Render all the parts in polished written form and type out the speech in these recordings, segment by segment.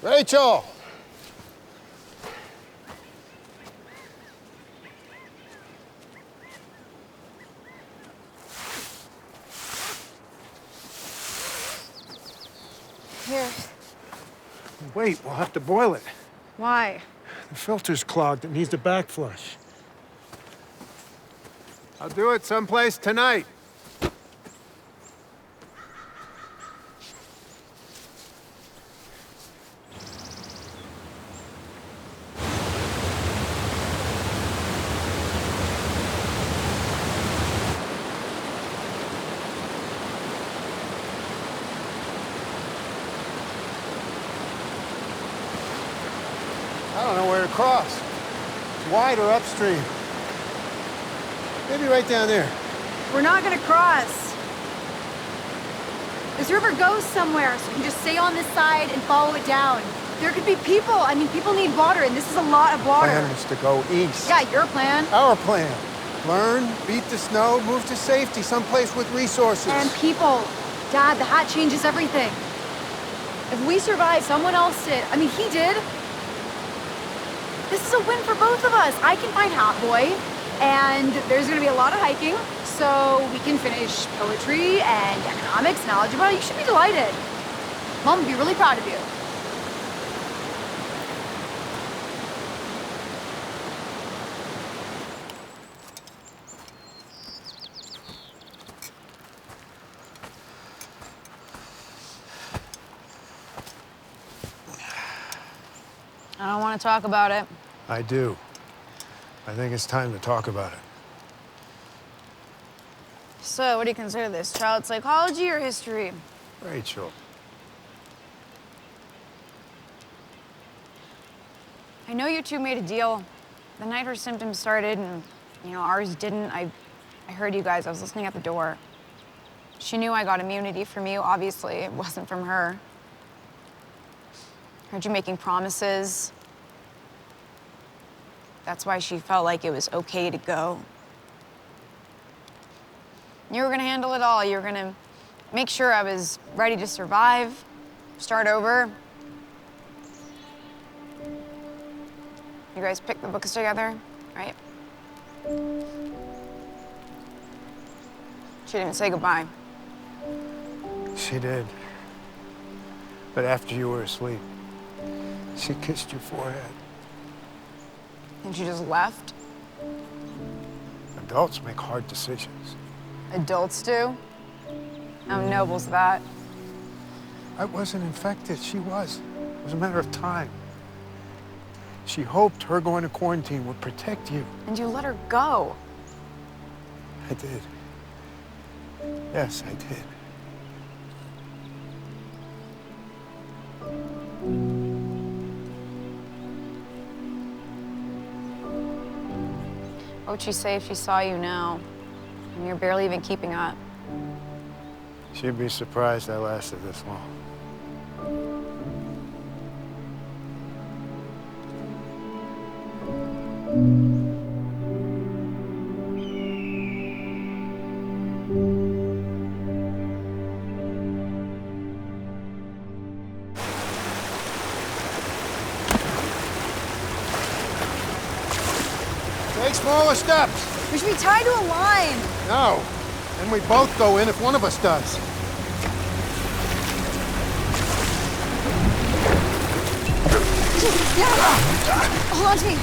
Rachel! Here. Wait, we'll have to boil it. Why? The filter's clogged. It needs a backflush. I'll do it someplace tonight. I don't know where to cross. It's wide or upstream. Maybe right down there. We're not gonna cross. This river goes somewhere, so we can just stay on this side and follow it down. There could be people. I mean, people need water, and this is a lot of water. Plan is to go east. Yeah, your plan. Our plan. Learn, beat the snow, move to safety, someplace with resources. And people. Dad, the hat changes everything. If we survive, someone else did. I mean, he did. This is a win for both of us. I can find Hot Boy, and there's gonna be a lot of hiking, so we can finish poetry and economics and algebra. You should be delighted. Mom would be really proud of you. I don't want to talk about it. I do. I think it's time to talk about it. So, what do you consider this? Child psychology or history? Rachel. I know you two made a deal. The night her symptoms started and, ours didn't. I heard you guys. I was listening at the door. She knew I got immunity from you. Obviously, it wasn't from her. Heard you making promises. That's why she felt like it was okay to go. You were gonna handle it all. You were gonna make sure I was ready to survive, start over. You guys picked the books together, right? She didn't say goodbye. She did. But after you were asleep, she kissed your forehead. And she just left? Adults make hard decisions. Adults do? How noble's that? I wasn't infected. She was. It was a matter of time. She hoped her going to quarantine would protect you. And you let her go. I did. Yes, I did. What would she say if she saw you now? And you're barely even keeping up. She'd be surprised I lasted this long. Take smaller steps. We should be tied to a line. No. Then we both go in if one of us does. Yeah. Hold on to me.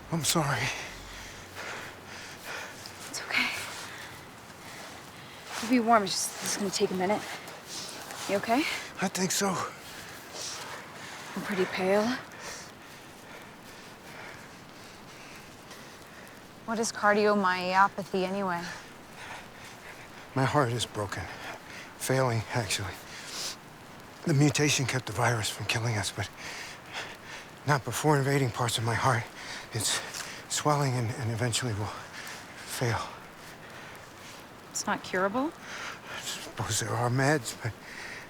I'm sorry. It's okay. You'll be warm. This is gonna take a minute. You okay? I think so. I'm pretty pale. What is cardiomyopathy anyway? My heart is broken. Failing, actually. The mutation kept the virus from killing us, but not before invading parts of my heart. It's swelling and eventually will fail. It's not curable? I suppose there are meds, but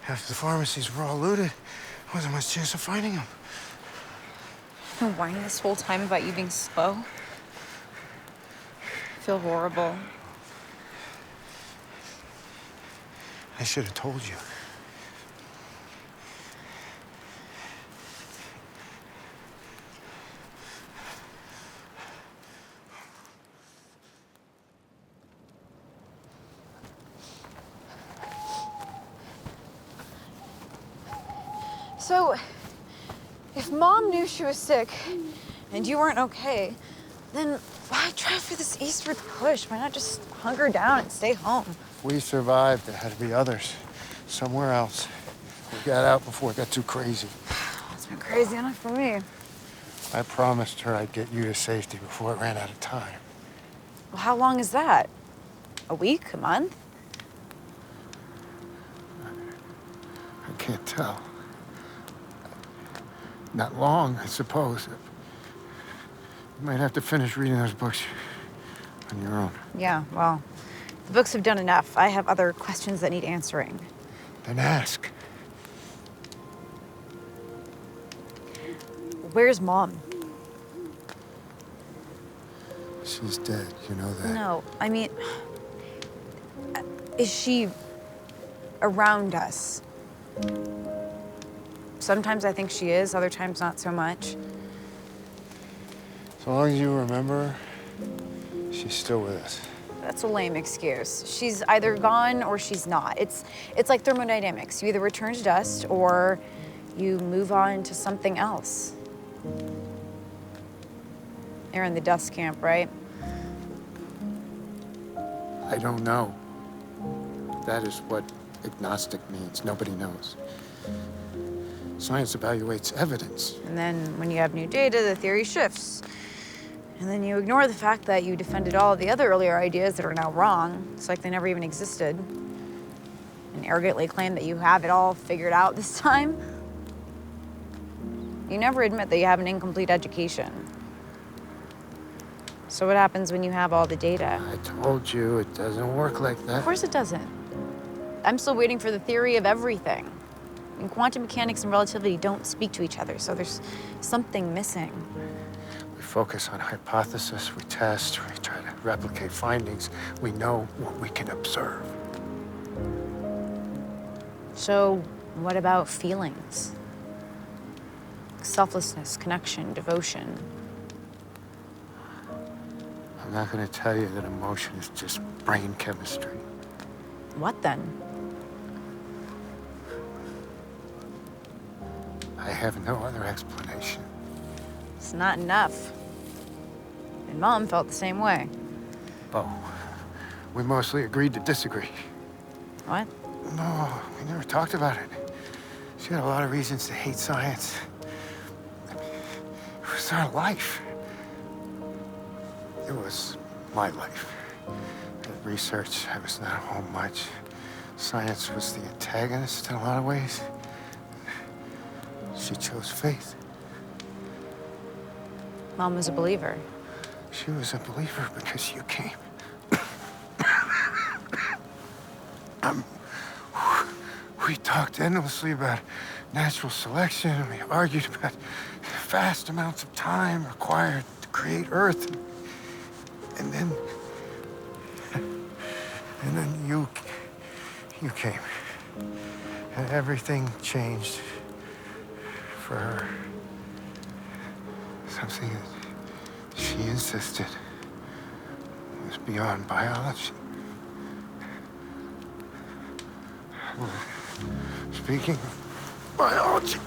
After the pharmacies were all looted, wasn't much chance of finding them. I've been whining this whole time about you being slow. I feel horrible. I should have told you. So, if Mom knew she was sick and you weren't okay, then why try for this eastward push? Why not just hunker down and stay home? If we survived, there had to be others. Somewhere else. We got out before it got too crazy. It's been crazy enough for me. I promised her I'd get you to safety before it ran out of time. Well, how long is that? A week? A month? I can't tell. Not long, I suppose. You might have to finish reading those books on your own. Yeah, well, the books have done enough. I have other questions that need answering. Then ask. Where's Mom? She's dead, you know that. No, I mean, is she around us? Sometimes I think she is, other times not so much. So long as you remember her, she's still with us. That's a lame excuse. She's either gone or she's not. It's like thermodynamics. You either return to dust or you move on to something else. You're in the dust camp, right? I don't know. That is what agnostic means. Nobody knows. Science evaluates evidence. And then when you have new data, the theory shifts. And then you ignore the fact that you defended all of the other earlier ideas that are now wrong. It's like they never even existed. And arrogantly claim that you have it all figured out this time. You never admit that you have an incomplete education. So what happens when you have all the data? I told you it doesn't work like that. Of course it doesn't. I'm still waiting for the theory of everything. And quantum mechanics and relativity don't speak to each other, so there's something missing. We focus on hypothesis, we test, we try to replicate findings. We know what we can observe. So what about feelings? Selflessness, connection, devotion. I'm not going to tell you that emotion is just brain chemistry. What then? I have no other explanation. It's not enough. And Mom felt the same way. Oh, we mostly agreed to disagree. What? No, we never talked about it. She had a lot of reasons to hate science. I mean, it was our life. It was my life. At research, I was not home much. Science was the antagonist in a lot of ways. She chose faith. Mom was a believer. She was a believer because you came. We talked endlessly about natural selection, and we argued about vast amounts of time required to create Earth. And then you came. And everything changed for her. Something that she insisted was beyond biology. Speaking of biology,